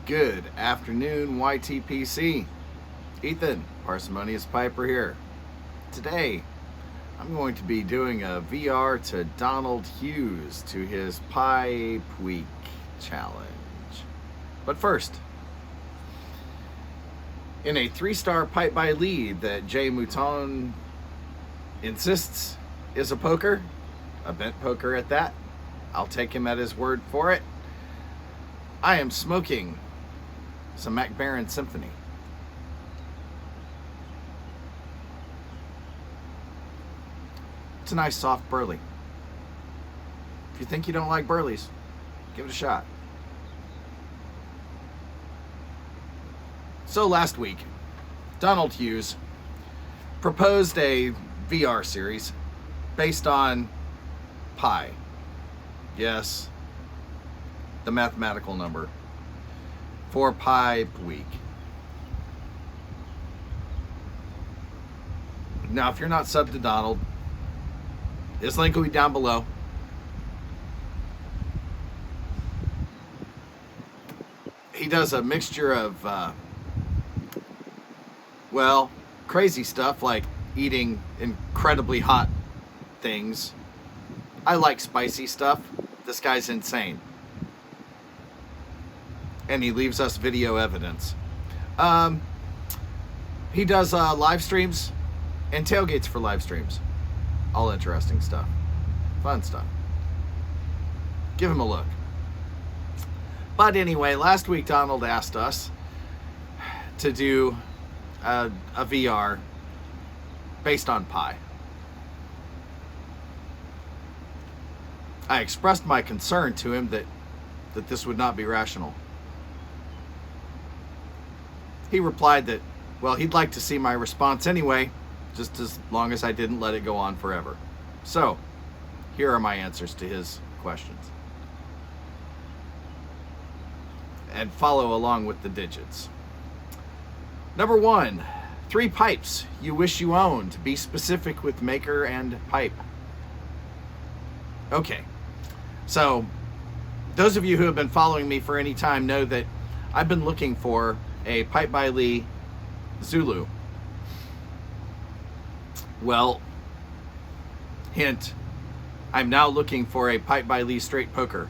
Good afternoon, YTPC. Ethan, Parsimonious Piper here. Today, I'm going to be doing a VR to Donald Hughes to his Pipe Week challenge. But first, in a 3-star pipe by lead that Jay Mouton insists is a poker, a bent poker at that, I'll take him at his word for it. I am smoking some Mac Barron Symphony. It's a nice soft burley. If you think you don't like burleys, give it a shot. So last week, Donald Hughes proposed a VR series based on pi. Yes, the mathematical number for Pipe Week. Now, if you're not subbed to Donald, his link will be down below. He does a mixture of, crazy stuff like eating incredibly hot things. I like spicy stuff. This guy's insane. And he leaves us video evidence. He does live streams and tailgates for live streams. All interesting stuff. Fun stuff. Give him a look. But anyway, last week Donald asked us to do a VR based on pi. I expressed my concern to him that this would not be rational. He replied that, well, he'd like to see my response anyway, just as long as I didn't let it go on forever. So, here are my answers to his questions. And follow along with the digits. Number 1, 3 pipes you wish you owned. Be specific with maker and pipe. Okay, so those of you who have been following me for any time know that I've been looking for a Pipe by Lee Zulu. Well, hint, I'm now looking for a Pipe by Lee straight poker.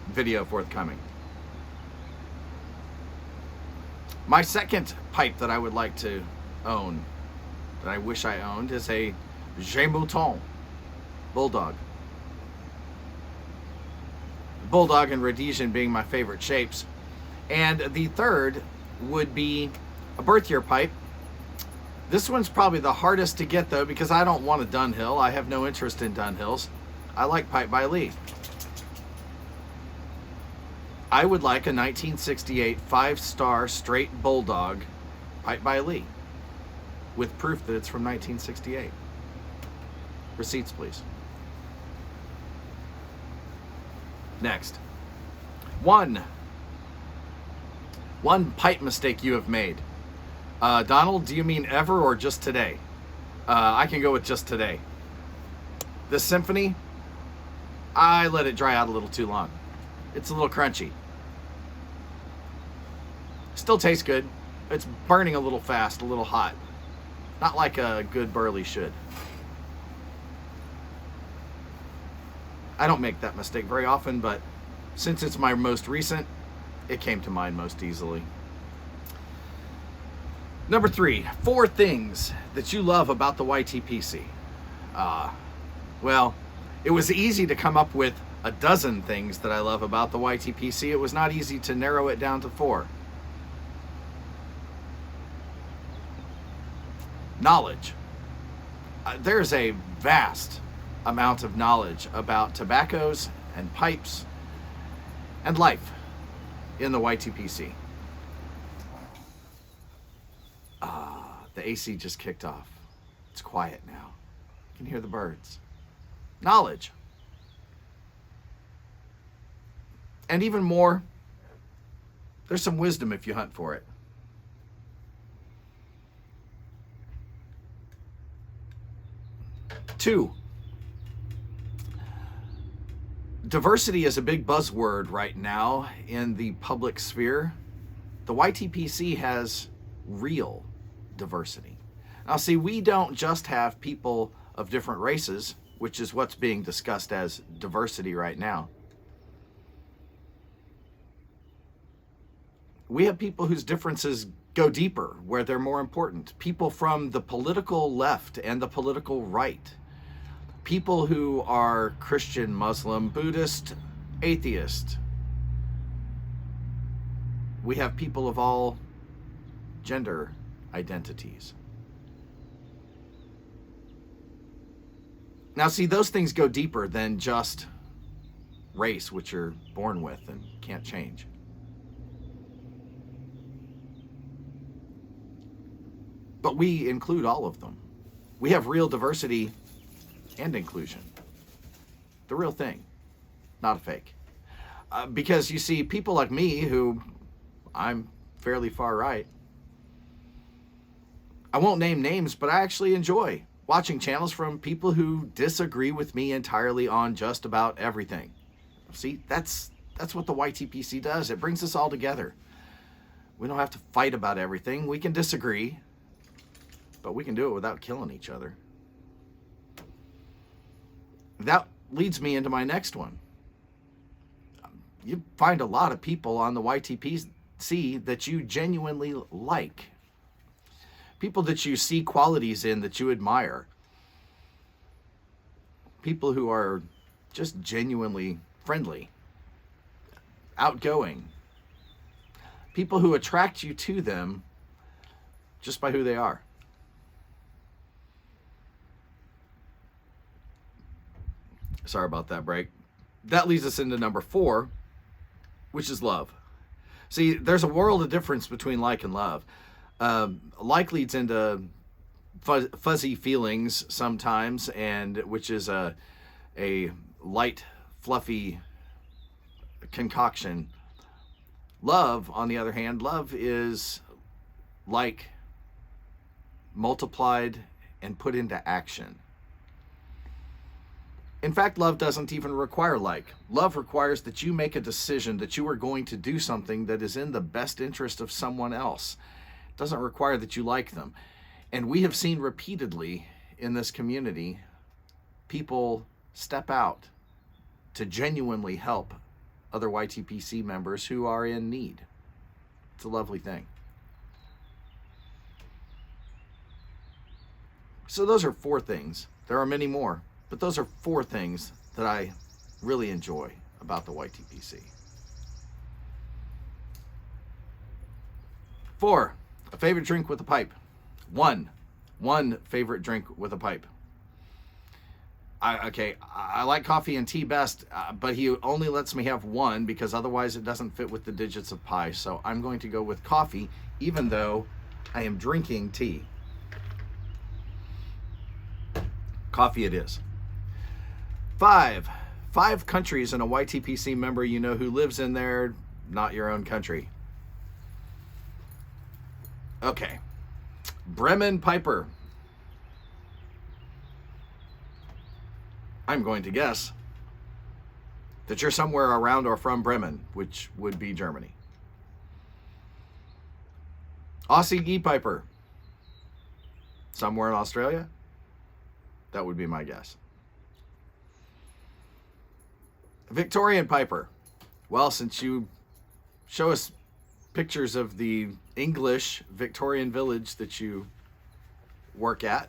Video forthcoming. My second pipe that I would like to own, that I wish I owned, is a Jay Mouton Bulldog. Bulldog and Rhodesian being my favorite shapes. And the third would be a birth year pipe. This one's probably the hardest to get though, because I don't want a Dunhill. I have no interest in Dunhills. I like Pipe by Lee. I would like a 1968 5-star straight Bulldog Pipe by Lee with proof that it's from 1968. Receipts, please. Next. One pipe mistake you have made. Donald, do you mean ever or just today? I can go with just today. This Symphony, I let it dry out a little too long. It's a little crunchy. Still tastes good. It's burning a little fast, a little hot. Not like a good burley should. I don't make that mistake very often, but since it's my most recent, it came to mind most easily. Number 3, 4 things that you love about the YTPC. Well, it was easy to come up with a dozen things that I love about the YTPC. It was not easy to narrow it down to 4. Knowledge. There's a vast amount of knowledge about tobaccos and pipes and life in the YTPC. The AC just kicked off. It's quiet now. You can hear the birds. Knowledge. And even more, there's some wisdom if you hunt for it. Two, Diversity is a big buzzword right now in the public sphere. The YTPC has real diversity. Now, see, we don't just have people of different races, which is what's being discussed as diversity right now. We have people whose differences go deeper, where they're more important. People from the political left and the political right. People who are Christian, Muslim, Buddhist, atheist. We have people of all gender identities. Now, see, those things go deeper than just race, which you're born with and can't change. But we include all of them. We have real diversity and inclusion. The real thing, not a fake. Because you see, people like me, who I'm fairly far right, I won't name names, but I actually enjoy watching channels from people who disagree with me entirely on just about everything. See, that's what the YTPC does. It brings us all together. We don't have to fight about everything. We can disagree, but we can do it without killing each other. That leads me into my next one. You find a lot of people on the YTPC that you genuinely like. People that you see qualities in that you admire. People who are just genuinely friendly, outgoing. People who attract you to them just by who they are. Sorry about that break. That leads us into number 4, which is love. See, there's a world of difference between like and love. Like leads into fuzzy feelings sometimes, and which is a light, fluffy concoction. Love, on the other hand, love is like multiplied and put into action. In fact, love doesn't even require like. Love requires that you make a decision that you are going to do something that is in the best interest of someone else. It doesn't require that you like them. And we have seen repeatedly in this community people step out to genuinely help other YTPC members who are in need. It's a lovely thing. So those are 4 things. There are many more. But those are 4 things that I really enjoy about the YTPC. 4, a favorite drink with a pipe. 1 favorite drink with a pipe. I like coffee and tea best, but he only lets me have 1 because otherwise it doesn't fit with the digits of pi. So I'm going to go with coffee, even though I am drinking tea. Coffee it is. 5 countries and a YTPC member you know who lives in there, not your own country. Okay. Bremen Piper. I'm going to guess that you're somewhere around or from Bremen, which would be Germany. Aussie Gee Piper. Somewhere in Australia? That would be my guess. Victorian Piper. Well, since you show us pictures of the English Victorian village that you work at,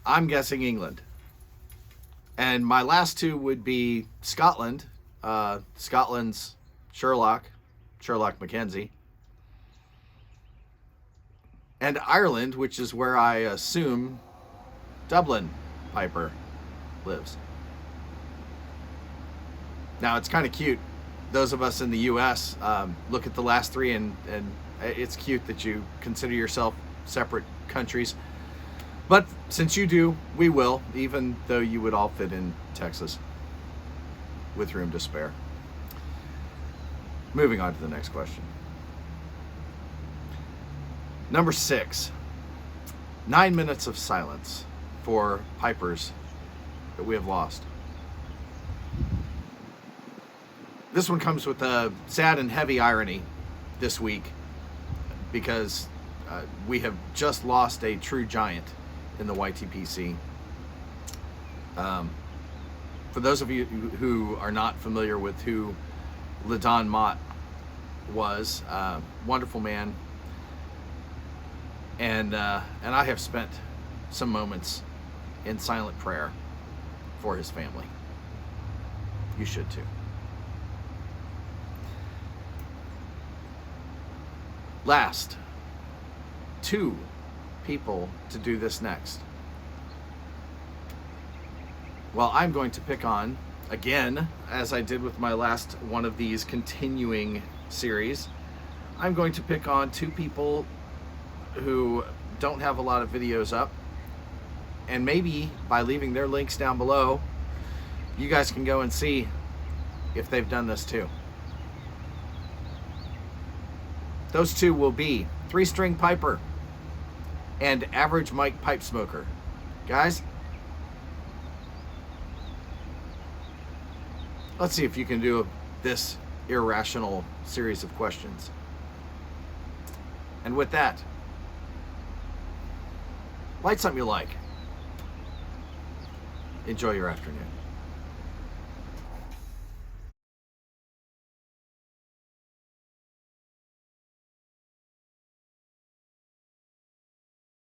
I'm guessing England. And my last 2 would be Scotland. Scotland's Sherlock Mackenzie. And Ireland, which is where I assume Dublin Piper lives. Now, it's kind of cute. Those of us in the U.S. Look at the last 3, and it's cute that you consider yourself separate countries. But since you do, we will, even though you would all fit in Texas with room to spare. Moving on to the next question. Number 6, 9 minutes of silence for pipers that we have lost. This one comes with a sad and heavy irony this week, because we have just lost a true giant in the YTPC. For those of you who are not familiar with who LaDon Mott was, wonderful man, and I have spent some moments in silent prayer for his family. You should too. Last, 2 people to do this next. Well, I'm going to pick on, again, as I did with my last one of these continuing series, I'm going to pick on 2 people who don't have a lot of videos up, and maybe by leaving their links down below, you guys can go and see if they've done this too. Those 2 will be 3-String Piper and AverageMikePipeSmoker. Guys, let's see if you can do this irrational series of questions. And with that, light something you like. Enjoy your afternoon.